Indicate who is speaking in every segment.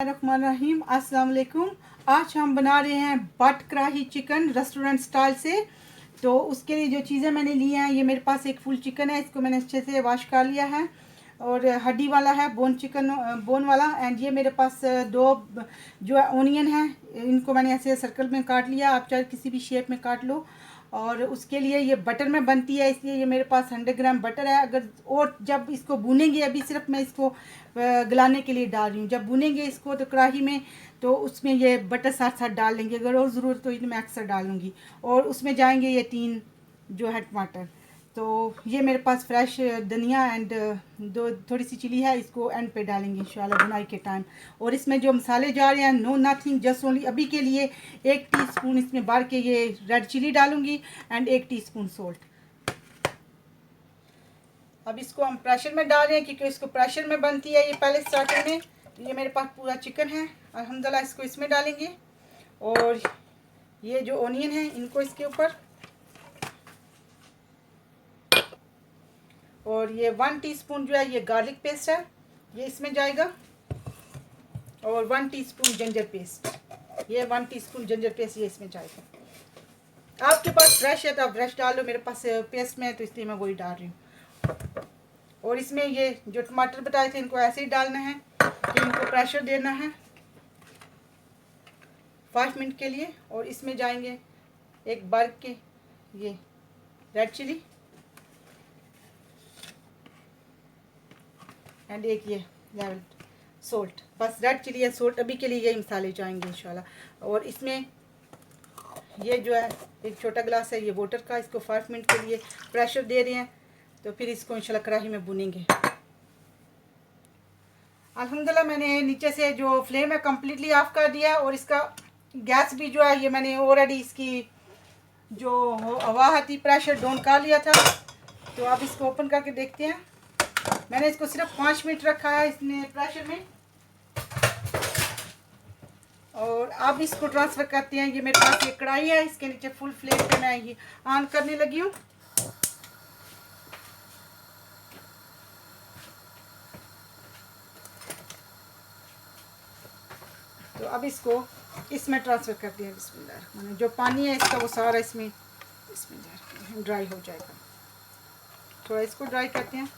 Speaker 1: रहीम अस्सलाम वालेकुम। आज हम बना रहे हैं बट कढ़ाई चिकन रेस्टोरेंट स्टाइल से। तो उसके लिए जो चीज़ें मैंने ली हैं, ये मेरे पास एक फुल चिकन है, इसको मैंने अच्छे से वॉश कर लिया है और हड्डी वाला है, बोन चिकन बोन वाला। एंड ये मेरे पास दो जो ओनियन है, इनको मैंने ऐसे सर्कल में काट लिया, आप चाहे किसी भी शेप में काट लो। और उसके लिए ये बटर में बनती है, इसलिए ये मेरे पास 100 ग्राम बटर है। अगर और जब इसको भूनेंगे, अभी सिर्फ मैं इसको गलाने के लिए डाल रही हूँ, जब भूनेंगे इसको तो कढ़ाई में, तो उसमें ये बटर साथ साथ डाल लेंगे। अगर और ज़रूरत तो मैं अक्सर डालूँगी। और उसमें जाएंगे ये 3 जो है टमाटर। तो ये मेरे पास फ्रेश धनिया एंड दो थोड़ी सी चिली है, इसको एंड पे डालेंगे इंशाल्लाह बुनाई के टाइम। और इसमें जो मसाले जा रहे हैं, नो नथिंग, जस्ट ओनली अभी के लिए 1 टीस्पून इसमें भर के ये रेड चिली डालूंगी एंड 1 टीस्पून सोल्ट। अब इसको हम प्रेशर में डाल रहे हैं क्योंकि इसको प्रेशर में बनती है ये पहले स्टार्टिंग में। तो ये मेरे पास पूरा चिकन है, अल्हम्दुलिल्लाह इसको इसमें डालेंगे। और ये जो ओनियन है इनको इसके ऊपर, और ये 1 टीस्पून जो है ये गार्लिक पेस्ट है, ये इसमें जाएगा। और 1 टीस्पून जिंजर पेस्ट, ये 1 टीस्पून जिंजर पेस्ट ये इसमें जाएगा। आपके पास फ्रेश है तो आप फ्रेश डाल लो, मेरे पास पेस्ट में है तो इसलिए मैं वही डाल रही हूँ। और इसमें ये जो टमाटर बताए थे इनको ऐसे ही डालना है कि इनको प्रेशर देना है 5 मिनट के लिए। और इसमें जाएंगे एक भर के ये रेड चिली एंड एक ये लेवल सोल्ट। बस रेड चिली या सोल्ट अभी के लिए यही मसाले जाएंगे इंशाल्लाह। और इसमें ये जो है एक छोटा गिलास है ये वाटर का, इसको 5 मिनट के लिए प्रेशर दे रहे हैं। तो फिर इसको इंशाल्लाह कढ़ाई में भुनेंगे। अल्हम्दुलिल्लाह मैंने नीचे से जो फ्लेम है कम्प्लीटली ऑफ कर दिया। और इसका गैस भी जो है ये मैंने ऑलरेडी इसकी जो हवा थी प्रेशर डाउन कर लिया था। तो अब इसको ओपन करके देखते हैं। मैंने इसको सिर्फ 5 मिनट रखा है इसमें प्रेशर में। और अब इसको ट्रांसफ़र करते हैं। ये मेरे पास ये कढ़ाई है, इसके नीचे फुल फ्लेम पे मैं ये ऑन करने लगी हूँ। तो अब इसको इसमें ट्रांसफ़र करते हैं। बिस्मिल्लाह, जो पानी है इसका वो सारा इसमें ड्राई हो जाएगा। थोड़ा इसको ड्राई करते हैं।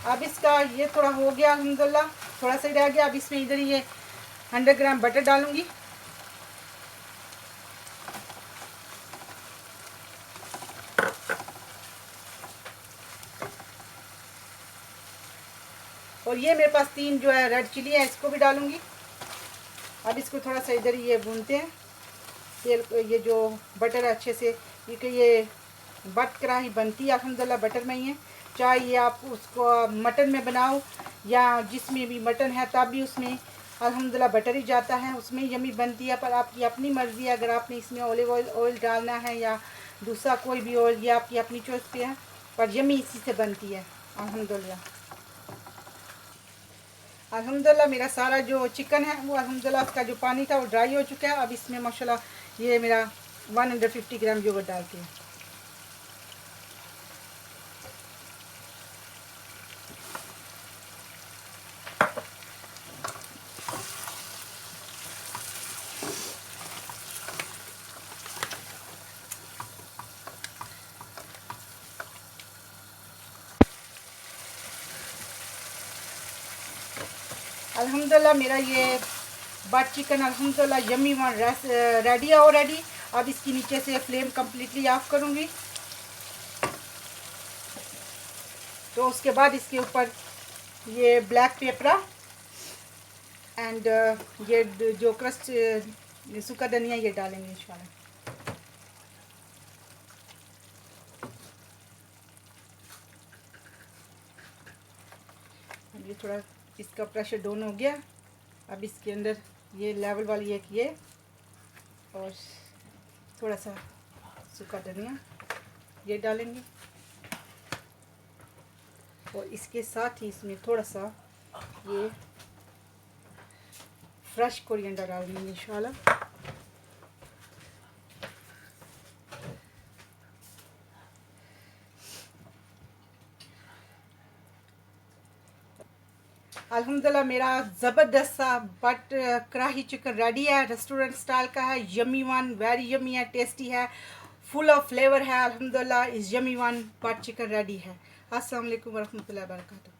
Speaker 1: अब इसका ये थोड़ा हो गया अल्हम्दुलिल्लाह, थोड़ा सा ही रह गया। अब इसमें इधर ये 100 ग्राम बटर डालूंगी। और ये मेरे पास 3 जो है रेड चिली है, इसको भी डालूंगी। अब इसको थोड़ा सा इधर ये भूनते हैं। तेल ये जो बटर है अच्छे से, क्योंकि ये बट कढ़ाई बनती है अल्हम्दुलिल्लाह बटर में ही है। चाहे ये आप उसको मटन में बनाओ या जिसमें भी मटन है तब भी उसमें अल्हम्दुलिल्लाह बटर ही जाता है, उसमें यमी बनती है। पर आपकी अपनी मर्ज़ी है, अगर आपने इसमें ऑलिव ऑयल डालना है या दूसरा कोई भी ऑयल, ये आपकी अपनी चॉइस पे है। पर यमी इसी से बनती है अल्हम्दुलिल्लाह। अल्हम्दुलिल्लाह मेरा सारा जो चिकन है वो अल्हम्दुलिल्लाह उसका जो पानी था वो ड्राई हो चुका है। अब इसमें माशाल्लाह ये मेरा 150 ग्राम योगर्ट डालती है। अल्हम्दुलिल्लाह मेरा ये बट चिकन अल्हम्दुलिल्लाह यम्मी वन रेडी है ऑलरेडी। अब इसकी नीचे से फ्लेम कम्प्लीटली ऑफ करूँगी। तो उसके बाद इसके ऊपर ये ब्लैक पेपरा एंड ये जो क्रस्ट सूखा धनिया ये डालेंगे इंशाल्लाह। ये थोड़ा इसका प्रेशर डाउन हो गया। अब इसके अंदर ये लेवल वाली एक ये और थोड़ा सा सूखा धनिया ये डालेंगे। और इसके साथ ही इसमें थोड़ा सा ये फ्रेश कोरिएंडर डाल देंगे इंशाल्लाह। अल्हम्दुलिल्लाह मेरा ज़बरदस्त सा बट कढ़ाई चिकन रेडी है, रेस्टोरेंट स्टाइल का है। यमी वन, वेरी यमी है, टेस्टी है, फुल ऑफ फ्लेवर है। अल्हम्दुलिल्लाह is yummy one but chicken ready है। अस्सलाम वालेकुम वरहमतुल्लाहि वबरकातुहू।